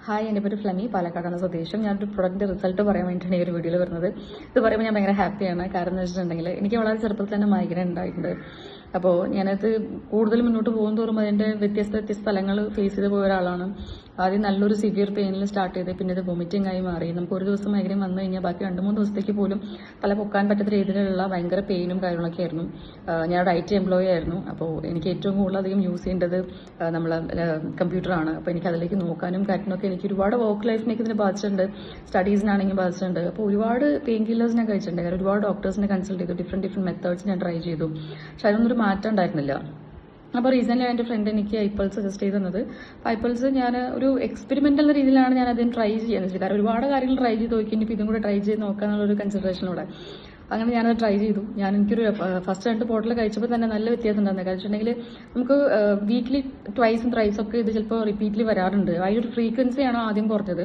Hi, എൻ്റെ പേര് ഫ്ലമി, പാലക്കാടാണ് സ്വദേശം. ഞാനൊരു പ്രൊഡക്റ്റിൻ്റെ റിസൾട്ട് പറയാൻ വേണ്ടിയിട്ടാണ് ഈ ഒരു വീഡിയോയിൽ വരുന്നത്. ഇത് പറയുമ്പോൾ ഞാൻ ഭയങ്കര ഹാപ്പിയാണ്. കാരണം എന്ന് വെച്ചിട്ടുണ്ടെങ്കിൽ എനിക്ക് വളരെ ചെറുപ്പത്തിൽ തന്നെ മൈഗ്രൈൻ ഉണ്ടായിട്ടുണ്ട്. അപ്പോൾ ഞാനത് കൂടുതൽ മുന്നോട്ട് പോകും തോറും അതിൻ്റെ വ്യത്യസ്ത സ്ഥലങ്ങൾ ഫേസ് ചെയ്ത് പോയ ഒരാളാണ്. ആദ്യം നല്ലൊരു സിവിയർ പെയിനിൽ സ്റ്റാർട്ട് ചെയ്ത് പിന്നെ ഇത് വൊമിറ്റിംഗ് ആയി മാറി. നമുക്ക് ഒരു ദിവസം മൈഗ്രൈൻ വന്നു കഴിഞ്ഞാൽ ബാക്കി 2-3 ദിവസത്തേക്ക് പോലും തല പൊക്കാൻ പറ്റാത്ത രീതിയിലുള്ള ഭയങ്കര പെയിനും കാര്യങ്ങളൊക്കെ ആയിരുന്നു. ഞാനൊരു IT എംപ്ലോയി ആയിരുന്നു. അപ്പോൾ എനിക്ക് ഏറ്റവും കൂടുതൽ അധികം യൂസ് ചെയ്യേണ്ടത് നമ്മളെ കമ്പ്യൂട്ടറാണ്. അപ്പോൾ എനിക്ക് അതിലേക്ക് നോക്കാനും കാര്യങ്ങളൊക്കെ എനിക്ക് ഒരുപാട് വർക്ക് ലൈഫിനേക്ക് ഇതിനെ ബാധിച്ചിട്ടുണ്ട്, സ്റ്റഡീസിനാണെങ്കിൽ ബാധിച്ചിട്ടുണ്ട്. അപ്പോൾ ഒരുപാട് പെയിൻ കില്ലേഴ്സ് ഞാൻ കഴിച്ചിട്ടുണ്ട്. കാരണം ഒരുപാട് ഡോക്ടേഴ്സിനെ കൺസൾട്ട് ചെയ്തു, ഡിഫറെൻറ്റ് മെത്തേഡ്സ് ഞാൻ ട്രൈ ചെയ്തു. പക്ഷെ അതിനൊന്നും മാറ്റം ഉണ്ടായിരുന്നില്ല. അപ്പോൾ റീസെൻ്റ്ലി എൻ്റെ ഫ്രണ്ട് എനിക്ക് ഐപ്പൾസ് സജസ്റ്റ് ചെയ്ത് തന്നത്. അപ്പോൾ ഐപ്പൾസ് ഞാൻ ഒരു എക്സ്പെരിമെൻ്റൽ രീതിയിലാണ് ഞാൻ അതിന് ട്രൈ ചെയ്യുന്നത്. കാരണം ഒരുപാട് കാര്യങ്ങൾ ട്രൈ ചെയ്ത് നോക്കി, ഇനിയിപ്പോൾ ഇതും കൂടെ ട്രൈ ചെയ്ത് നോക്കാന്നുള്ളൊരു കൺസിഡറേഷനോടെ അങ്ങനെ ഞാനത് ട്രൈ ചെയ്തു. എനിക്കൊരു ഫസ്റ്റ് 2 ബോട്ടിൽ കഴിച്ചപ്പോൾ തന്നെ നല്ല വ്യത്യാസം ഉണ്ടായിരുന്നു. കാരണം വെച്ചിട്ടുണ്ടെങ്കിൽ നമുക്ക് വീക്ക്ലി ട്വൈസും ത്രൈസും ഒക്കെ ഇത് ചിലപ്പോൾ റിപ്പീറ്റ്ലി വരാറുണ്ട്. ആ ഒരു ഫ്രീക്വൻസിയാണ് ആദ്യം കുറഞ്ഞത്.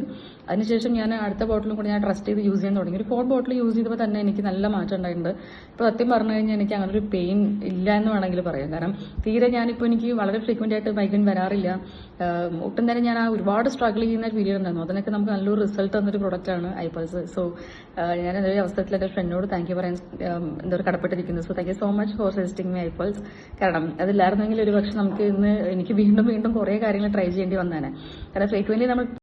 അതിനുശേഷം ഞാൻ അടുത്ത ബോട്ടിലും കൂടി ഞാൻ ട്രസ്റ്റ് ചെയ്ത് യൂസ് ചെയ്യാൻ തുടങ്ങി. ഒരു 4 ബോട്ടിൽ യൂസ് ചെയ്തപ്പോൾ തന്നെ എനിക്ക് നല്ല മാറ്റം ഉണ്ടായിട്ടുണ്ട്. ഇപ്പോൾ സത്യം പറഞ്ഞു കഴിഞ്ഞാൽ എനിക്ക് അങ്ങനെ ഒരു പെയിൻ ഇല്ല എന്ന് വേണമെങ്കിൽ പറയാം. കാരണം തീരെ ഞാനിപ്പോൾ എനിക്ക് വളരെ ഫ്രീക്വൻ്റ് ആയിട്ട് മൈഗ്രൈൻ വരാറില്ല. ഒട്ടും തന്നെ ഞാൻ ഒരുപാട് സ്ട്രഗിൾ ചെയ്യുന്ന പീരിയഡ് ഉണ്ടായിരുന്നു. അതിനൊക്കെ നമുക്ക് നല്ലൊരു റിസൾട്ട് തന്നൊരു പ്രൊഡക്റ്റാണ് ഐപ്പൾസ്. സോ ഞാൻ ഒരു അവസരത്തിൽ എൻ്റെ ഫ്രണ്ടിനോട് താങ്ക് യു പറയാൻ എന്താ കടപ്പെട്ടിരിക്കുന്നു. So thank you so much for suggesting my ഐപ്പൾസ്. കാരണം അതില്ലായിരുന്നെങ്കിൽ ഒരു പക്ഷെ നമുക്ക് ഇന്ന് എനിക്ക് വീണ്ടും കുറേ കാര്യങ്ങൾ ട്രൈ ചെയ്യേണ്ടി വന്നേനെ. കാരണം ഫ്രീക്വൻ്റ്ലി നമ്മൾ